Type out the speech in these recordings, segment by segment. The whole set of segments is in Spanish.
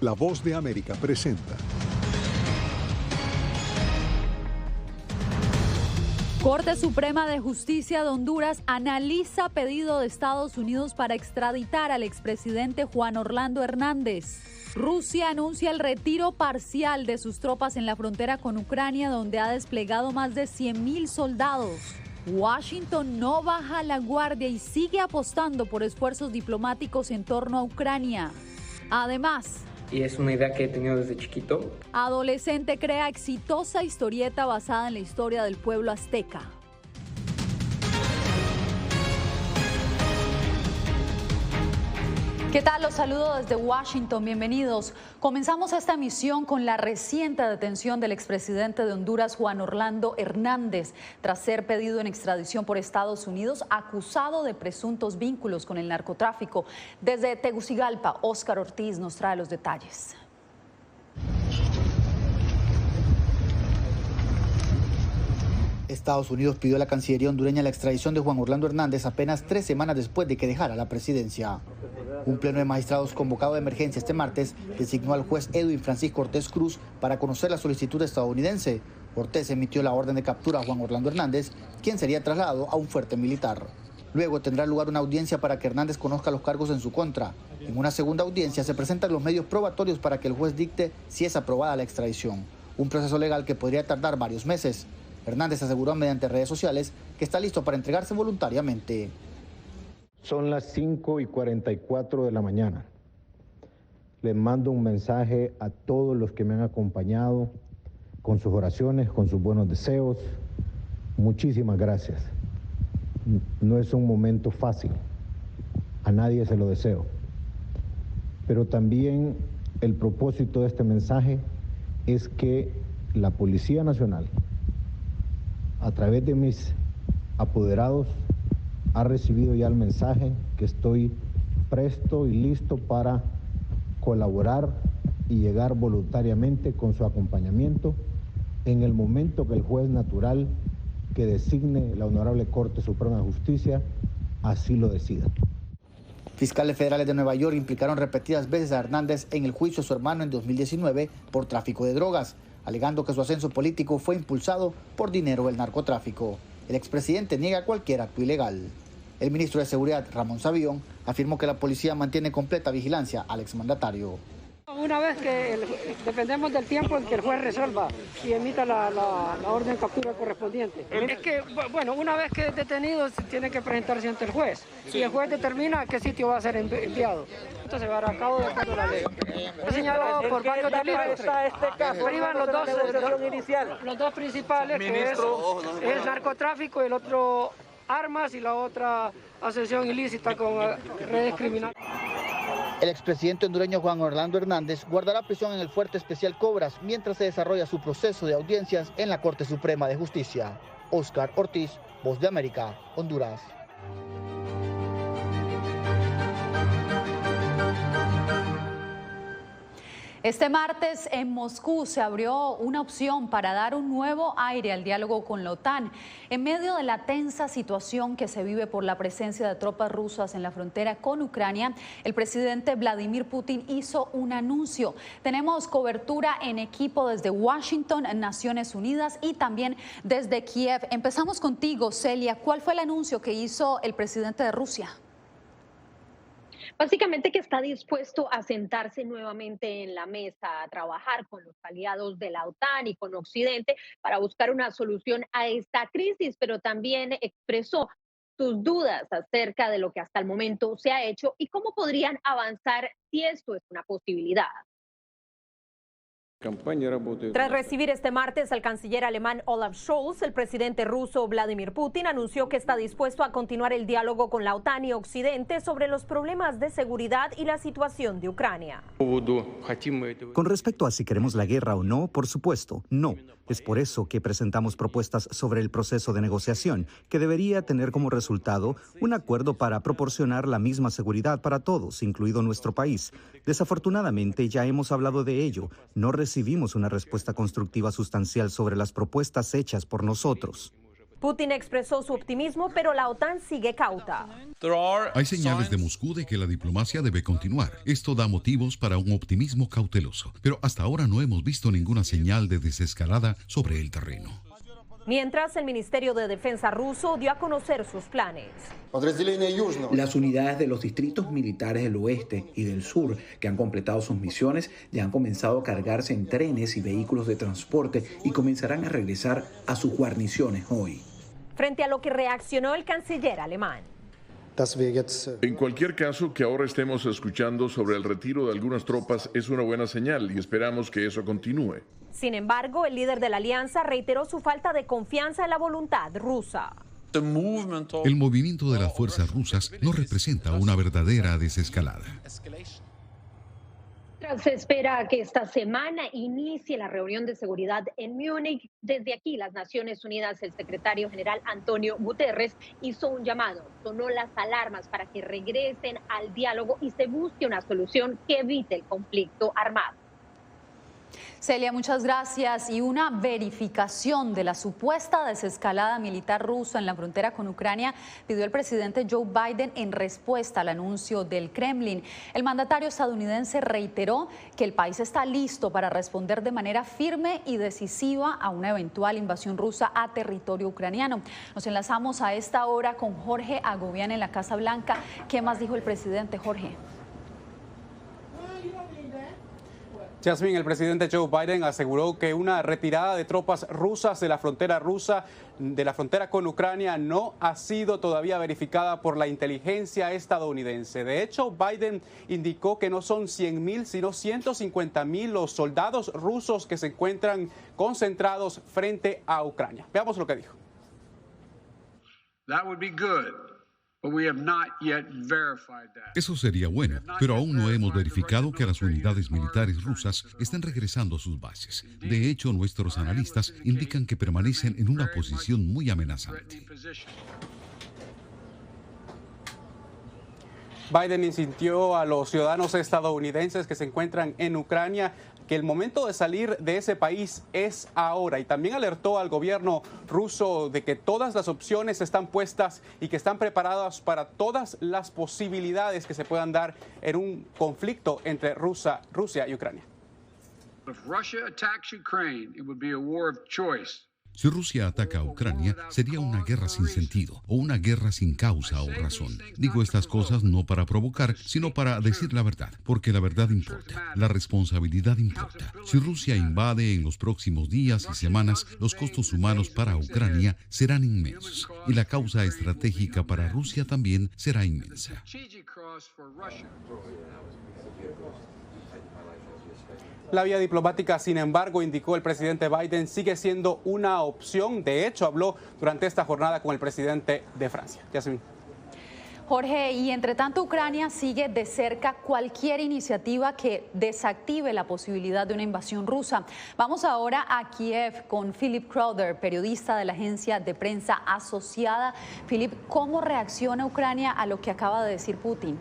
La Voz de América presenta. Corte Suprema de Justicia de Honduras analiza pedido de Estados Unidos para extraditar al expresidente Juan Orlando Hernández. Rusia anuncia el retiro parcial de sus tropas en la frontera con Ucrania, donde ha desplegado más de 100,000 soldados. Washington no baja la guardia y sigue apostando por esfuerzos diplomáticos en torno a Ucrania. Además, y es una idea que he tenido desde chiquito. Adolescente crea exitosa historieta basada en la historia del pueblo azteca. ¿Qué tal? Los saludo desde Washington, bienvenidos. Comenzamos esta emisión con la reciente detención del expresidente de Honduras, Juan Orlando Hernández, tras ser pedido en extradición por Estados Unidos, acusado de presuntos vínculos con el narcotráfico. Desde Tegucigalpa, Óscar Ortiz nos trae los detalles. Estados Unidos pidió a la Cancillería hondureña la extradición de Juan Orlando Hernández apenas 3 semanas después de que dejara la presidencia. Un pleno de magistrados convocado de emergencia este martes designó al juez Edwin Francisco Ortiz Cruz para conocer la solicitud estadounidense. Ortiz emitió la orden de captura a Juan Orlando Hernández, quien sería trasladado a un fuerte militar. Luego tendrá lugar una audiencia para que Hernández conozca los cargos en su contra. En una segunda audiencia se presentan los medios probatorios para que el juez dicte si es aprobada la extradición. Un proceso legal que podría tardar varios meses. Hernández aseguró mediante redes sociales que está listo para entregarse voluntariamente. Son las 5:44 de la mañana. Les mando un mensaje a todos los que me han acompañado con sus oraciones, con sus buenos deseos. Muchísimas gracias. No es un momento fácil, a nadie se lo deseo. Pero también el propósito de este mensaje es que la Policía Nacional, a través de mis apoderados, ha recibido ya el mensaje que estoy presto y listo para colaborar y llegar voluntariamente con su acompañamiento en el momento que el juez natural que designe la Honorable Corte Suprema de Justicia así lo decida. Fiscales federales de Nueva York implicaron repetidas veces a Hernández en el juicio de su hermano en 2019 por tráfico de drogas, alegando que su ascenso político fue impulsado por dinero del narcotráfico. El expresidente niega cualquier acto ilegal. El ministro de Seguridad, Ramón Savión, afirmó que la policía mantiene completa vigilancia al exmandatario. Una vez que dependemos del tiempo en que el juez resuelva y emita la orden de captura correspondiente. Es que, bueno, una vez que es detenido, tiene que presentarse ante el juez. Si el juez determina a qué sitio va a ser enviado, entonces se va a llevar a cabo de acuerdo a la ley. Es señalado por varios delitos. Este caso, privan los dos principales, que es el narcotráfico y el otro armas y la otra asociación ilícita con redes criminales. El expresidente hondureño Juan Orlando Hernández guardará prisión en el Fuerte Especial Cobras mientras se desarrolla su proceso de audiencias en la Corte Suprema de Justicia. Óscar Ortiz, Voz de América, Honduras. Este martes en Moscú se abrió una opción para dar un nuevo aire al diálogo con la OTAN. En medio de la tensa situación que se vive por la presencia de tropas rusas en la frontera con Ucrania, el presidente Vladimir Putin hizo un anuncio. Tenemos cobertura en equipo desde Washington, Naciones Unidas y también desde Kiev. Empezamos contigo, Celia. ¿Cuál fue el anuncio que hizo el presidente de Rusia? Básicamente que está dispuesto a sentarse nuevamente en la mesa, a trabajar con los aliados de la OTAN y con Occidente para buscar una solución a esta crisis, pero también expresó sus dudas acerca de lo que hasta el momento se ha hecho y cómo podrían avanzar si esto es una posibilidad. Tras recibir este martes al canciller alemán Olaf Scholz, el presidente ruso Vladimir Putin anunció que está dispuesto a continuar el diálogo con la OTAN y Occidente sobre los problemas de seguridad y la situación de Ucrania. Con respecto a si queremos la guerra o no, por supuesto, no. Es por eso que presentamos propuestas sobre el proceso de negociación, que debería tener como resultado un acuerdo para proporcionar la misma seguridad para todos, incluido nuestro país. Desafortunadamente, ya hemos hablado de ello. No recibimos una respuesta constructiva sustancial sobre las propuestas hechas por nosotros. Putin expresó su optimismo, pero la OTAN sigue cauta. Hay señales de Moscú de que la diplomacia debe continuar. Esto da motivos para un optimismo cauteloso, pero hasta ahora no hemos visto ninguna señal de desescalada sobre el terreno. Mientras, el Ministerio de Defensa ruso dio a conocer sus planes. Las unidades de los distritos militares del oeste y del sur que han completado sus misiones ya han comenzado a cargarse en trenes y vehículos de transporte y comenzarán a regresar a sus guarniciones hoy. Frente a lo que reaccionó el canciller alemán. En cualquier caso, que ahora estemos escuchando sobre el retiro de algunas tropas es una buena señal y esperamos que eso continúe. Sin embargo, el líder de la alianza reiteró su falta de confianza en la voluntad rusa. El movimiento de las fuerzas rusas no representa una verdadera desescalada. Se espera que esta semana inicie la reunión de seguridad en Múnich. Desde aquí, las Naciones Unidas, el secretario general Antonio Guterres hizo un llamado, sonó las alarmas para que regresen al diálogo y se busque una solución que evite el conflicto armado. Celia, muchas gracias. Y una verificación de la supuesta desescalada militar rusa en la frontera con Ucrania pidió el presidente Joe Biden en respuesta al anuncio del Kremlin. El mandatario estadounidense reiteró que el país está listo para responder de manera firme y decisiva a una eventual invasión rusa a territorio ucraniano. Nos enlazamos a esta hora con Jorge Agobián en la Casa Blanca. ¿Qué más dijo el presidente, Jorge? Yasmín, el presidente Joe Biden aseguró que una retirada de tropas rusas de la frontera con Ucrania no ha sido todavía verificada por la inteligencia estadounidense. De hecho, Biden indicó que no son 100,000, sino 150,000 los soldados rusos que se encuentran concentrados frente a Ucrania. Veamos lo que dijo. That would be good. Eso sería bueno, pero aún no hemos verificado que las unidades militares rusas estén regresando a sus bases. De hecho, nuestros analistas indican que permanecen en una posición muy amenazante. Biden insistió a los ciudadanos estadounidenses que se encuentran en Ucrania que el momento de salir de ese país es ahora, y también alertó al gobierno ruso de que todas las opciones están puestas y que están preparadas para todas las posibilidades que se puedan dar en un conflicto entre Rusia y Ucrania. Si Rusia ataca a Ucrania, sería una guerra sin sentido o una guerra sin causa o razón. Digo estas cosas no para provocar, sino para decir la verdad, porque la verdad importa, la responsabilidad importa. Si Rusia invade en los próximos días y semanas, los costos humanos para Ucrania serán inmensos y la causa estratégica para Rusia también será inmensa. La vía diplomática, sin embargo, indicó el presidente Biden, sigue siendo una opción. De hecho, habló durante esta jornada con el presidente de Francia. Yasmín. Jorge, y entre tanto Ucrania sigue de cerca cualquier iniciativa que desactive la posibilidad de una invasión rusa. Vamos ahora a Kiev con Philip Crowder, periodista de la agencia de prensa asociada. Philip, ¿cómo reacciona Ucrania a lo que acaba de decir Putin?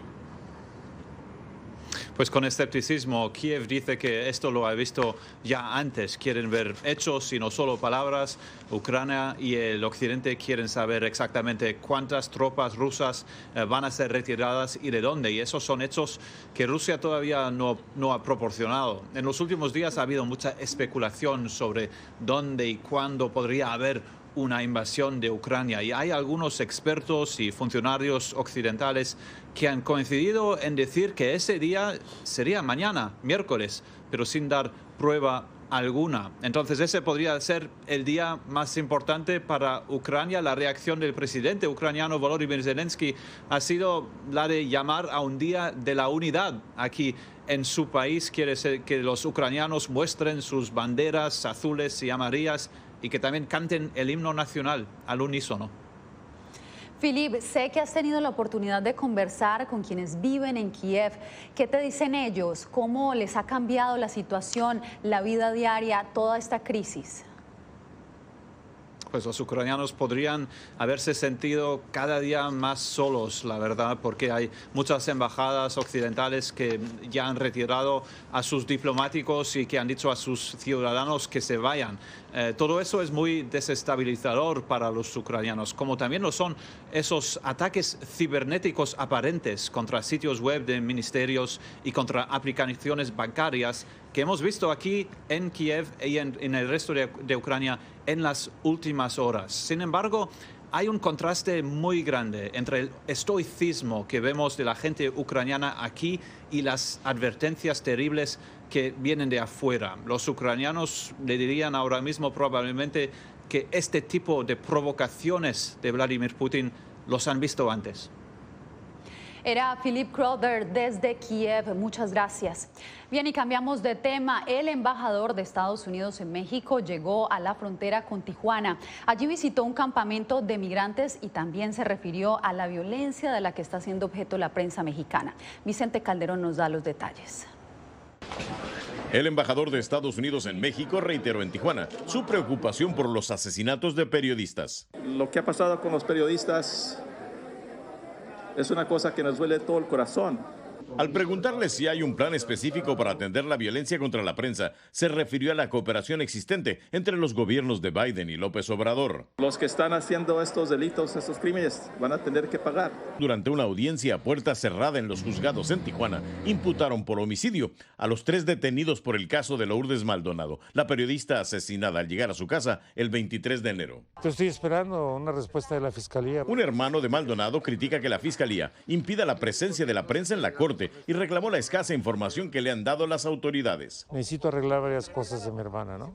Pues con escepticismo. Kiev dice que esto lo ha visto ya antes. Quieren ver hechos y no solo palabras. Ucrania y el occidente quieren saber exactamente cuántas tropas rusas van a ser retiradas y de dónde. Y esos son hechos que Rusia todavía no ha proporcionado. En los últimos días ha habido mucha especulación sobre dónde y cuándo podría haber una invasión de Ucrania, y hay algunos expertos y funcionarios occidentales que han coincidido en decir que ese día sería mañana, miércoles, pero sin dar prueba alguna. Entonces ese podría ser el día más importante para Ucrania. La reacción del presidente ucraniano Volodymyr Zelensky ha sido la de llamar a un día de la unidad aquí en su país. Quiere que los ucranianos muestren sus banderas azules y amarillas y que también canten el himno nacional al unísono. Philip, sé que has tenido la oportunidad de conversar con quienes viven en Kiev. ¿Qué te dicen ellos? ¿Cómo les ha cambiado la situación, la vida diaria, toda esta crisis? Pues los ucranianos podrían haberse sentido cada día más solos, la verdad, porque hay muchas embajadas occidentales que ya han retirado a sus diplomáticos y que han dicho a sus ciudadanos que se vayan. Todo eso es muy desestabilizador para los ucranianos, como también lo son esos ataques cibernéticos aparentes contra sitios web de ministerios y contra aplicaciones bancarias que hemos visto aquí en Kiev y en el resto de Ucrania en las últimas horas. Sin embargo, hay un contraste muy grande entre el estoicismo que vemos de la gente ucraniana aquí y las advertencias terribles que vienen de afuera. Los ucranianos le dirían ahora mismo probablemente que este tipo de provocaciones de Vladimir Putin los han visto antes. Era Philip Crowder desde Kiev. Muchas gracias. Bien, y cambiamos de tema. El embajador de Estados Unidos en México llegó a la frontera con Tijuana. Allí visitó un campamento de migrantes y también se refirió a la violencia de la que está siendo objeto la prensa mexicana. Vicente Calderón nos da los detalles. El embajador de Estados Unidos en México reiteró en Tijuana su preocupación por los asesinatos de periodistas. Lo que ha pasado con los periodistas es una cosa que nos duele todo el corazón. Al preguntarle si hay un plan específico para atender la violencia contra la prensa, se refirió a la cooperación existente entre los gobiernos de Biden y López Obrador. Los que están haciendo estos delitos, estos crímenes, van a tener que pagar. Durante una audiencia a puerta cerrada en los juzgados en Tijuana, imputaron por homicidio a los 3 detenidos por el caso de Lourdes Maldonado, la periodista asesinada al llegar a su casa el 23 de enero. Estoy esperando una respuesta de la Fiscalía. Un hermano de Maldonado critica que la Fiscalía impida la presencia de la prensa en la corte y reclamó la escasa información que le han dado las autoridades. Necesito arreglar varias cosas de mi hermana, ¿no?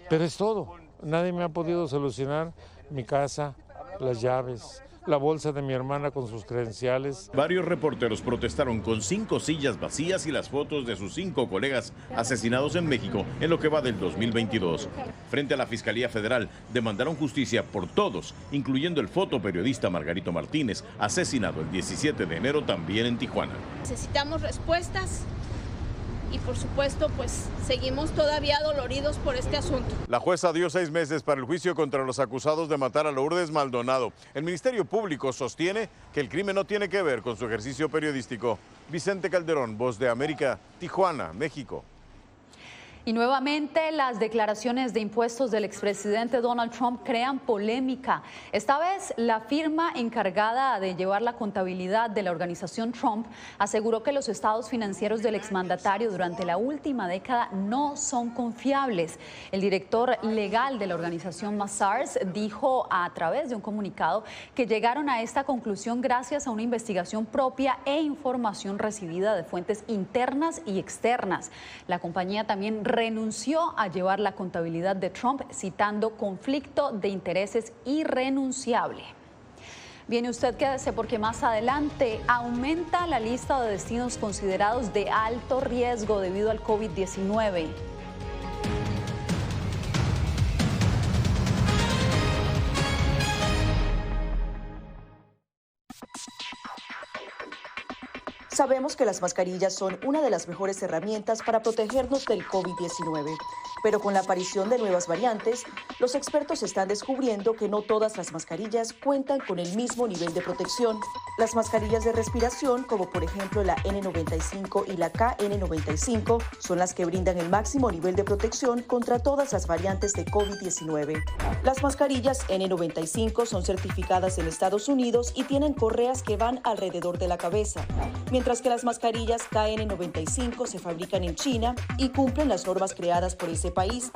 Pero es todo. Nadie me ha podido solucionar mi casa, las llaves, la bolsa de mi hermana con sus credenciales. Varios reporteros protestaron con 5 sillas vacías y las fotos de sus 5 colegas asesinados en México en lo que va del 2022. Frente a la Fiscalía Federal, demandaron justicia por todos, incluyendo el fotoperiodista Margarito Martínez, asesinado el 17 de enero también en Tijuana. Necesitamos respuestas. Y por supuesto, pues seguimos todavía doloridos por este asunto. La jueza dio 6 meses para el juicio contra los acusados de matar a Lourdes Maldonado. El Ministerio Público sostiene que el crimen no tiene que ver con su ejercicio periodístico. Vicente Calderón, Voz de América, Tijuana, México. Y nuevamente las declaraciones de impuestos del expresidente Donald Trump crean polémica. Esta vez la firma encargada de llevar la contabilidad de la organización Trump aseguró que los estados financieros del exmandatario durante la última década no son confiables. El director legal de la organización Mazars dijo a través de un comunicado que llegaron a esta conclusión gracias a una investigación propia e información recibida de fuentes internas y externas. La compañía también renunció a llevar la contabilidad de Trump, citando conflicto de intereses irrenunciable. Viene usted, quédese porque más adelante aumenta la lista de destinos considerados de alto riesgo debido al COVID-19. Sabemos que las mascarillas son una de las mejores herramientas para protegernos del COVID-19, pero con la aparición de nuevas variantes, los expertos están descubriendo que no todas las mascarillas cuentan con el mismo nivel de protección. Las mascarillas de respiración, como por ejemplo la N95 y la KN95, son las que brindan el máximo nivel de protección contra todas las variantes de COVID-19. Las mascarillas N95 son certificadas en Estados Unidos y tienen correas que van alrededor de la cabeza, mientras que las mascarillas KN95 se fabrican en China y cumplen las normas creadas por ese país.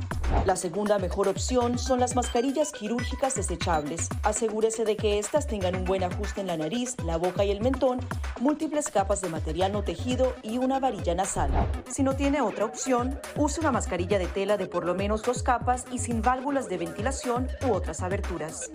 La segunda mejor opción son las mascarillas quirúrgicas desechables. Asegúrese de que estas tengan un buen ajuste en la nariz, la boca y el mentón, múltiples capas de material no tejido y una varilla nasal. Si no tiene otra opción, use una mascarilla de tela de por lo menos 2 capas y sin válvulas de ventilación u otras aberturas.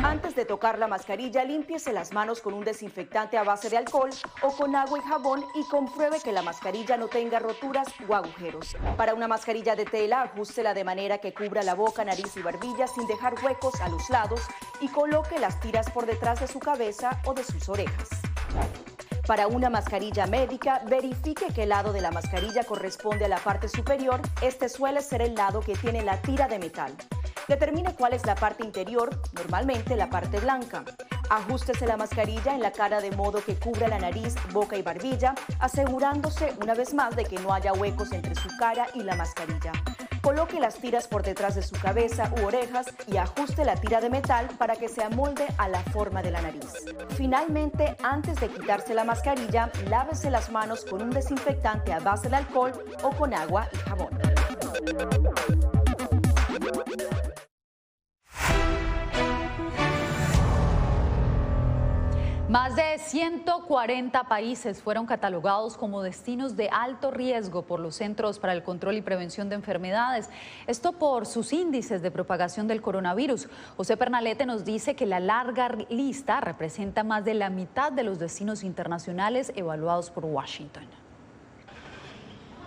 Antes de tocar la mascarilla, límpiese las manos con un desinfectante a base de alcohol o con agua y jabón y compruebe que la mascarilla no tenga roturas o agujeros. Para una mascarilla de tela, ajústela de manera que cubra la boca, nariz y barbilla sin dejar huecos a los lados y coloque las tiras por detrás de su cabeza o de sus orejas. Para una mascarilla médica, verifique qué lado de la mascarilla corresponde a la parte superior. Este suele ser el lado que tiene la tira de metal. Determine cuál es la parte interior, normalmente la parte blanca. Ajústese la mascarilla en la cara de modo que cubra la nariz, boca y barbilla, asegurándose una vez más de que no haya huecos entre su cara y la mascarilla. Coloque las tiras por detrás de su cabeza u orejas y ajuste la tira de metal para que se amolde a la forma de la nariz. Finalmente, antes de quitarse la mascarilla, lávese las manos con un desinfectante a base de alcohol o con agua y jabón. Más de 140 países fueron catalogados como destinos de alto riesgo por los Centros para el Control y Prevención de Enfermedades. Esto por sus índices de propagación del coronavirus. José Pernalete nos dice que la larga lista representa más de la mitad de los destinos internacionales evaluados por Washington.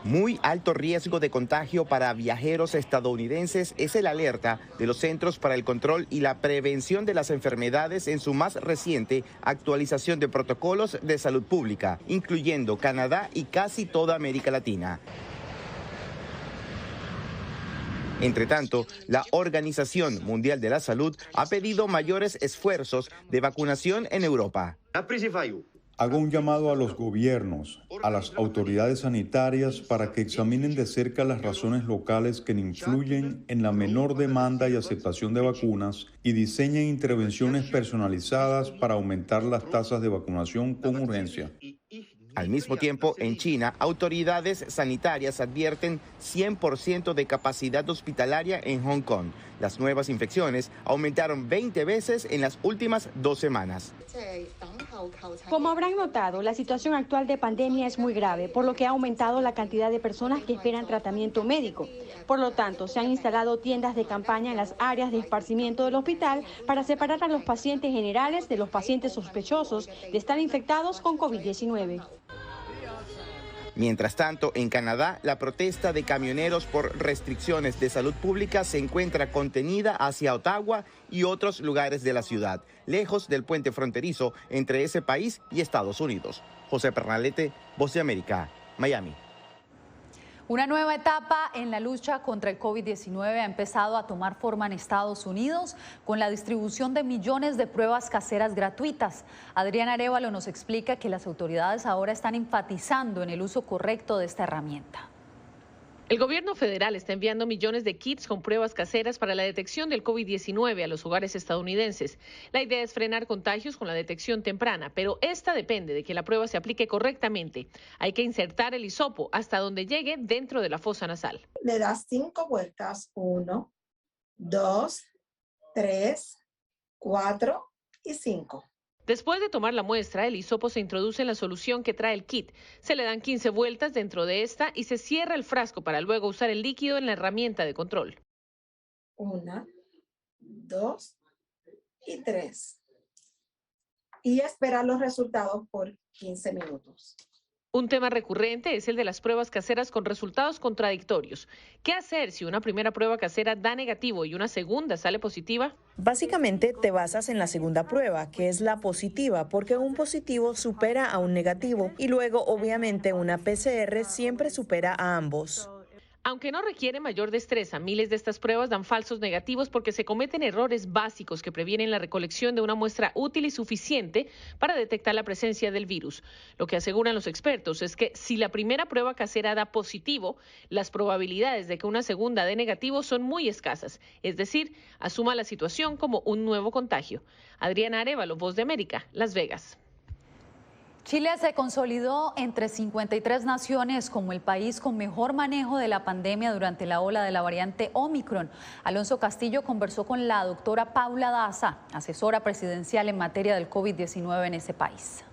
Muy alto riesgo de contagio para viajeros estadounidenses es el alerta de los Centros para el Control y la Prevención de las Enfermedades en su más reciente actualización de protocolos de salud pública, incluyendo Canadá y casi toda América Latina. Entre tanto, la Organización Mundial de la Salud ha pedido mayores esfuerzos de vacunación en Europa. Hago un llamado a los gobiernos, a las autoridades sanitarias para que examinen de cerca las razones locales que influyen en la menor demanda y aceptación de vacunas y diseñen intervenciones personalizadas para aumentar las tasas de vacunación con urgencia. Al mismo tiempo, en China, autoridades sanitarias advierten 100% de capacidad hospitalaria en Hong Kong. Las nuevas infecciones aumentaron 20 veces en las últimas 2 semanas. Como habrán notado, la situación actual de pandemia es muy grave, por lo que ha aumentado la cantidad de personas que esperan tratamiento médico. Por lo tanto, se han instalado tiendas de campaña en las áreas de esparcimiento del hospital para separar a los pacientes generales de los pacientes sospechosos de estar infectados con COVID-19. Mientras tanto, en Canadá, la protesta de camioneros por restricciones de salud pública se encuentra contenida hacia Ottawa y otros lugares de la ciudad, lejos del puente fronterizo entre ese país y Estados Unidos. José Pernalete, Voz de América, Miami. Una nueva etapa en la lucha contra el COVID-19 ha empezado a tomar forma en Estados Unidos con la distribución de millones de pruebas caseras gratuitas. Adriana Arévalo nos explica que las autoridades ahora están enfatizando en el uso correcto de esta herramienta. El gobierno federal está enviando millones de kits con pruebas caseras para la detección del COVID-19 a los hogares estadounidenses. La idea es frenar contagios con la detección temprana, pero esta depende de que la prueba se aplique correctamente. Hay que insertar el hisopo hasta donde llegue dentro de la fosa nasal. Le das 5 vueltas, 1, 2, 3, 4 y 5. Después de tomar la muestra, el hisopo se introduce en la solución que trae el kit. Se le dan 15 vueltas dentro de esta y se cierra el frasco para luego usar el líquido en la herramienta de control. 1, 2 y 3. Y esperar los resultados por 15 minutos. Un tema recurrente es el de las pruebas caseras con resultados contradictorios. ¿Qué hacer si una primera prueba casera da negativo y una segunda sale positiva? Básicamente te basas en la segunda prueba, que es la positiva, porque un positivo supera a un negativo y luego obviamente una PCR siempre supera a ambos. Aunque no requiere mayor destreza, miles de estas pruebas dan falsos negativos porque se cometen errores básicos que previenen la recolección de una muestra útil y suficiente para detectar la presencia del virus. Lo que aseguran los expertos es que si la primera prueba casera da positivo, las probabilidades de que una segunda dé negativo son muy escasas. Es decir, asuma la situación como un nuevo contagio. Adriana Arévalo, Voz de América, Las Vegas. Chile se consolidó entre 53 naciones como el país con mejor manejo de la pandemia durante la ola de la variante Omicron. Alonso Castillo conversó con la doctora Paula Daza, asesora presidencial en materia del COVID-19 en ese país.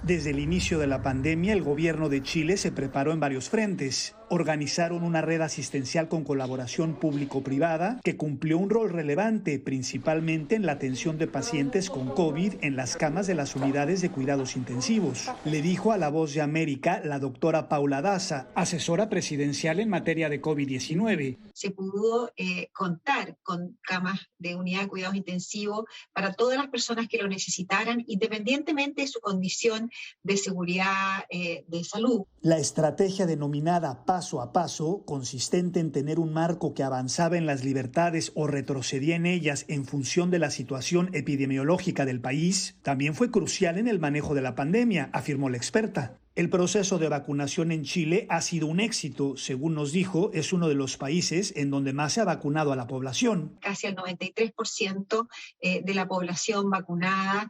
Desde el inicio de la pandemia, el gobierno de Chile se preparó en varios frentes. Organizaron una red asistencial con colaboración público-privada que cumplió un rol relevante, principalmente en la atención de pacientes con COVID en las camas de las unidades de cuidados intensivos. Le dijo a La Voz de América la doctora Paula Daza, asesora presidencial en materia de COVID-19. Se pudo contar con camas de unidad de cuidados intensivos para todas las personas que lo necesitaran, independientemente de su condición de seguridad de salud. La estrategia denominada paso a paso, consistente en tener un marco que avanzaba en las libertades o retrocedía en ellas en función de la situación epidemiológica del país, también fue crucial en el manejo de la pandemia, afirmó la experta. El proceso de vacunación en Chile ha sido un éxito, según nos dijo, es uno de los países en donde más se ha vacunado a la población. Casi el 93% de la población vacunada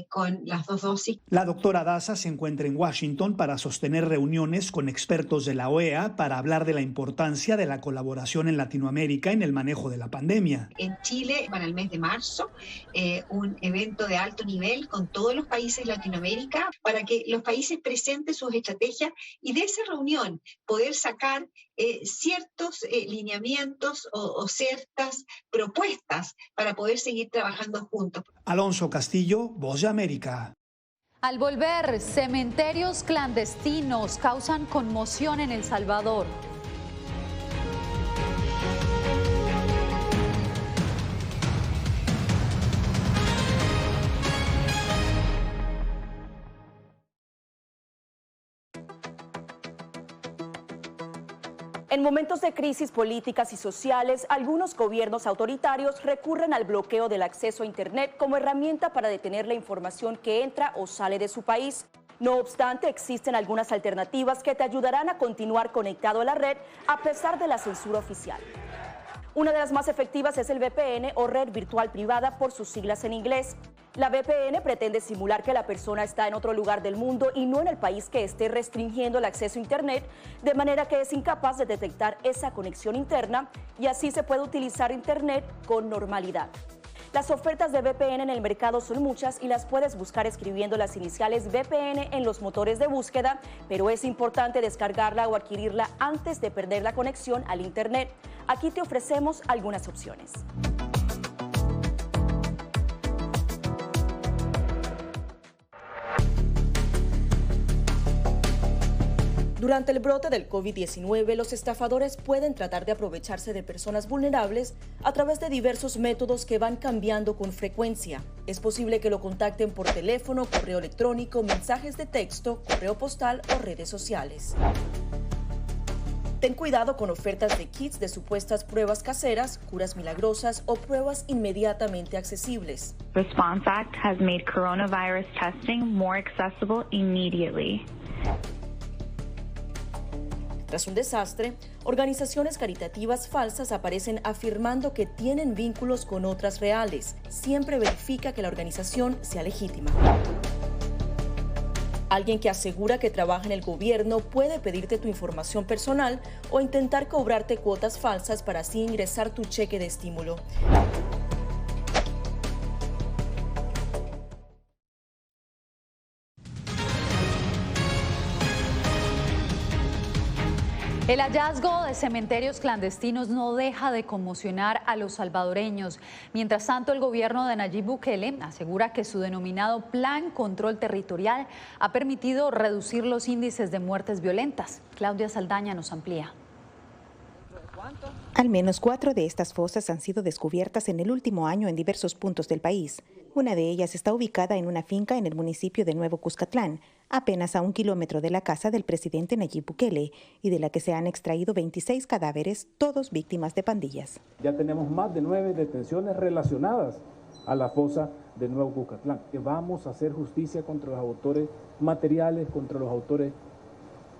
con las 2 dosis. La doctora Daza se encuentra en Washington para sostener reuniones con expertos de la OEA para hablar de la importancia de la colaboración en Latinoamérica en el manejo de la pandemia. En Chile, para el mes de marzo, un evento de alto nivel con todos los países de Latinoamérica para que los países presenten sus estrategias y de esa reunión poder sacar ciertos lineamientos o ciertas propuestas para poder seguir trabajando juntos. Alonso Castillo, Voz de América. Al volver, cementerios clandestinos causan conmoción en El Salvador. En momentos de crisis políticas y sociales, algunos gobiernos autoritarios recurren al bloqueo del acceso a Internet como herramienta para detener la información que entra o sale de su país. No obstante, existen algunas alternativas que te ayudarán a continuar conectado a la red a pesar de la censura oficial. Una de las más efectivas es el VPN o red virtual privada por sus siglas en inglés. La VPN pretende simular que la persona está en otro lugar del mundo y no en el país que esté restringiendo el acceso a Internet, de manera que es incapaz de detectar esa conexión interna y así se puede utilizar Internet con normalidad. Las ofertas de VPN en el mercado son muchas y las puedes buscar escribiendo las iniciales VPN en los motores de búsqueda, pero es importante descargarla o adquirirla antes de perder la conexión al Internet. Aquí te ofrecemos algunas opciones. Durante el brote del COVID-19, los estafadores pueden tratar de aprovecharse de personas vulnerables a través de diversos métodos que van cambiando con frecuencia. Es posible que lo contacten por teléfono, correo electrónico, mensajes de texto, correo postal o redes sociales. Ten cuidado con ofertas de kits de supuestas pruebas caseras, curas milagrosas o pruebas inmediatamente accesibles. Response Act has made coronavirus testing more accessible immediately. Tras un desastre, organizaciones caritativas falsas aparecen afirmando que tienen vínculos con otras reales. Siempre verifica que la organización sea legítima. Alguien que asegura que trabaja en el gobierno puede pedirte tu información personal o intentar cobrarte cuotas falsas para así ingresar tu cheque de estímulo. El hallazgo de cementerios clandestinos no deja de conmocionar a los salvadoreños. Mientras tanto, el gobierno de Nayib Bukele asegura que su denominado Plan Control Territorial ha permitido reducir los índices de muertes violentas. Claudia Saldaña nos amplía. Al menos 4 de estas fosas han sido descubiertas en el último año en diversos puntos del país. Una de ellas está ubicada en una finca en el municipio de Nuevo Cuscatlán, apenas a 1 kilómetro de la casa del presidente Nayib Bukele, y de la que se han extraído 26 cadáveres, todos víctimas de pandillas. Ya tenemos más de 9 detenciones relacionadas a la fosa de Nuevo Cuscatlán. Vamos a hacer justicia contra los autores materiales, contra los autores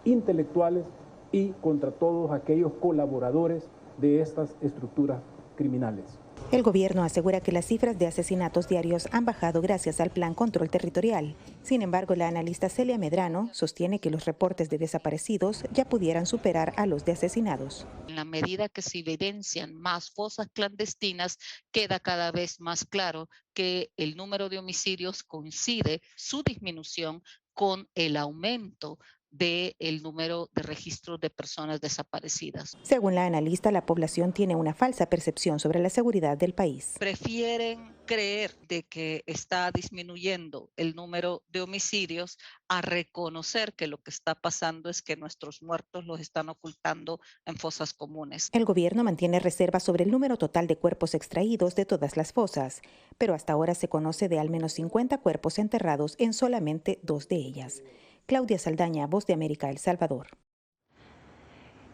intelectuales y contra todos aquellos colaboradores de estas estructuras criminales. El gobierno asegura que las cifras de asesinatos diarios han bajado gracias al Plan Control Territorial. Sin embargo, la analista Celia Medrano sostiene que los reportes de desaparecidos ya pudieran superar a los de asesinados. En la medida que se evidencian más fosas clandestinas, queda cada vez más claro que el número de homicidios coincide su disminución con el aumento del número de registros de personas desaparecidas. Según la analista, la población tiene una falsa percepción sobre la seguridad del país. Prefieren creer de que está disminuyendo el número de homicidios a reconocer que lo que está pasando es que nuestros muertos los están ocultando en fosas comunes. El gobierno mantiene reservas sobre el número total de cuerpos extraídos de todas las fosas, pero hasta ahora se conoce de al menos 50 cuerpos enterrados en solamente 2 de ellas. Claudia Saldaña, Voz de América, El Salvador.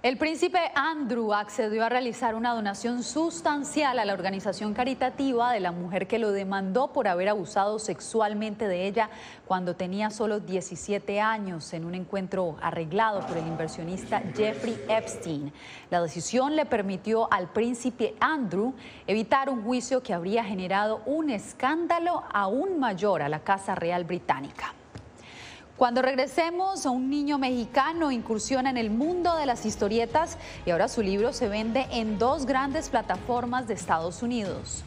El príncipe Andrew accedió a realizar una donación sustancial a la organización caritativa de la mujer que lo demandó por haber abusado sexualmente de ella cuando tenía solo 17 años en un encuentro arreglado por el inversionista Jeffrey Epstein. La decisión le permitió al príncipe Andrew evitar un juicio que habría generado un escándalo aún mayor a la Casa Real británica. Cuando regresemos, un niño mexicano incursiona en el mundo de las historietas y ahora su libro se vende en 2 grandes plataformas de Estados Unidos.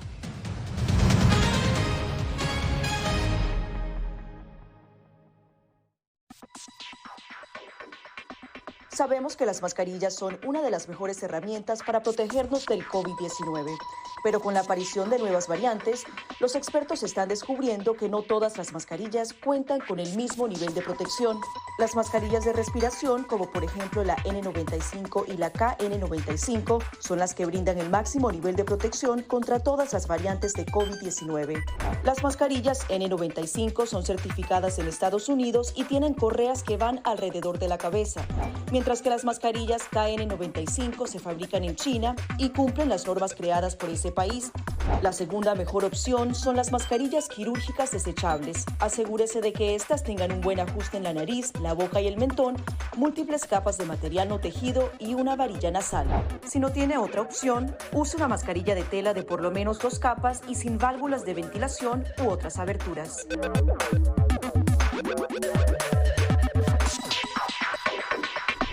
Sabemos que las mascarillas son una de las mejores herramientas para protegernos del COVID-19, pero con la aparición de nuevas variantes, los expertos están descubriendo que no todas las mascarillas cuentan con el mismo nivel de protección. Las mascarillas de respiración, como por ejemplo la N95 y la KN95, son las que brindan el máximo nivel de protección contra todas las variantes de COVID-19. Las mascarillas N95 son certificadas en Estados Unidos y tienen correas que van alrededor de la cabeza, mientras que las mascarillas KN95 se fabrican en China y cumplen las normas creadas por ese país. La segunda mejor opción son las mascarillas quirúrgicas desechables. Asegúrese de que estas tengan un buen ajuste en la nariz, la boca y el mentón, múltiples capas de material no tejido y una varilla nasal. Si no tiene otra opción, use una mascarilla de tela de por lo menos 2 capas y sin válvulas de ventilación u otras aberturas.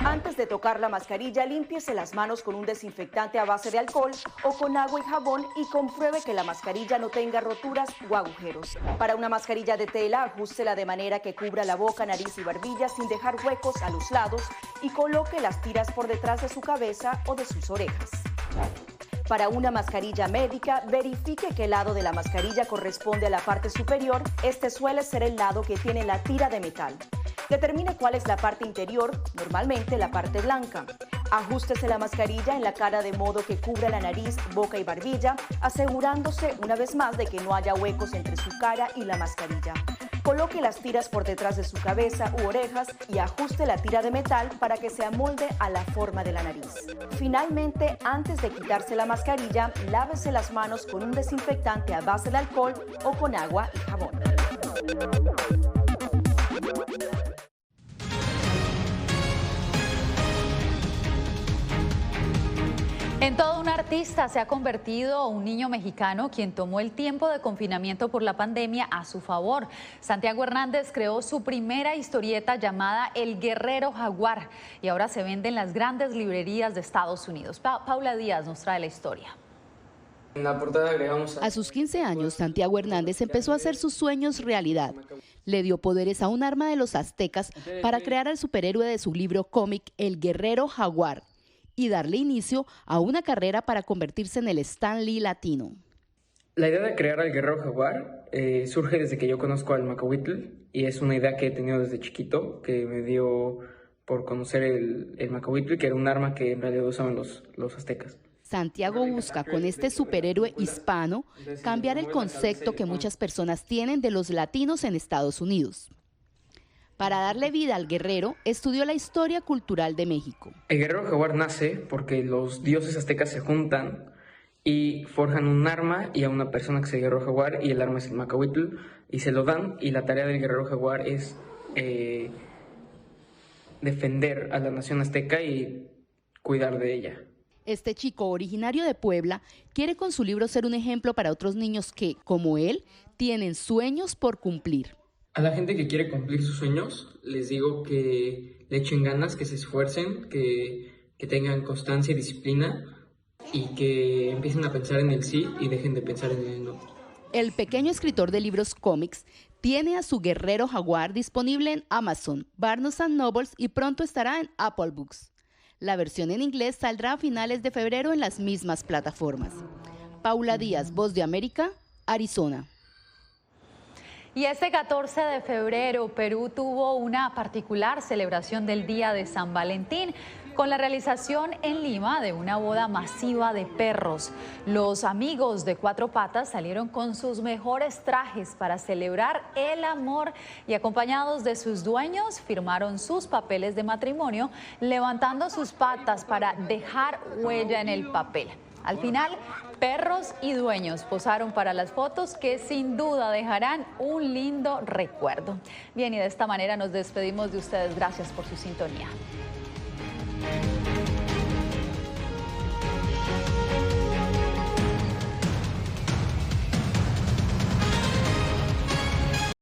Antes de tocar la mascarilla, límpiese las manos con un desinfectante a base de alcohol o con agua y jabón y compruebe que la mascarilla no tenga roturas o agujeros. Para una mascarilla de tela, ajústela de manera que cubra la boca, nariz y barbilla sin dejar huecos a los lados y coloque las tiras por detrás de su cabeza o de sus orejas. Para una mascarilla médica, verifique qué lado de la mascarilla corresponde a la parte superior. Este suele ser el lado que tiene la tira de metal. Determine cuál es la parte interior, normalmente la parte blanca. Ajústese la mascarilla en la cara de modo que cubra la nariz, boca y barbilla, asegurándose una vez más de que no haya huecos entre su cara y la mascarilla. Coloque las tiras por detrás de su cabeza u orejas y ajuste la tira de metal para que se amolde a la forma de la nariz. Finalmente, antes de quitarse la mascarilla, lávese las manos con un desinfectante a base de alcohol o con agua y jabón. En todo un artista se ha convertido un niño mexicano quien tomó el tiempo de confinamiento por la pandemia a su favor. Santiago Hernández creó su primera historieta llamada El Guerrero Jaguar y ahora se vende en las grandes librerías de Estados Unidos. Paula Díaz nos trae la historia. En la portada agregamos a sus 15 años, Santiago Hernández empezó a hacer sus sueños realidad. Le dio poderes a un arma de los aztecas para crear al superhéroe de su libro cómic El Guerrero Jaguar y darle inicio a una carrera para convertirse en el Stan Lee latino. La idea de crear al Guerrero Jaguar surge desde que yo conozco al Macahuitl y es una idea que he tenido desde chiquito, que me dio por conocer el Macahuitl, que era un arma que en realidad usaban los aztecas. Santiago busca con este superhéroe hispano cambiar el concepto que muchas personas tienen de los latinos en Estados Unidos. Para darle vida al guerrero, estudió la historia cultural de México. El Guerrero Jaguar nace porque los dioses aztecas se juntan y forjan un arma y a una persona que es el Guerrero Jaguar, y el arma es el Macahuitl, y se lo dan, y la tarea del Guerrero Jaguar es defender a la nación azteca y cuidar de ella. Este chico, originario de Puebla, quiere con su libro ser un ejemplo para otros niños que, como él, tienen sueños por cumplir. A la gente que quiere cumplir sus sueños, les digo que le echen ganas, que se esfuercen, que tengan constancia y disciplina y que empiecen a pensar en el sí y dejen de pensar en el no. El pequeño escritor de libros cómics tiene a su Guerrero Jaguar disponible en Amazon, Barnes & Noble y pronto estará en Apple Books. La versión en inglés saldrá a finales de febrero en las mismas plataformas. Paula Díaz, Voz de América, Arizona. Y este 14 de febrero, Perú tuvo una particular celebración del Día de San Valentín. con la realización en Lima de una boda masiva de perros. Los amigos de Cuatro Patas salieron con sus mejores trajes para celebrar el amor y acompañados de sus dueños firmaron sus papeles de matrimonio, levantando sus patas para dejar huella en el papel. Al final, perros y dueños posaron para las fotos que sin duda dejarán un lindo recuerdo. Bien, y de esta manera nos despedimos de ustedes. Gracias por su sintonía.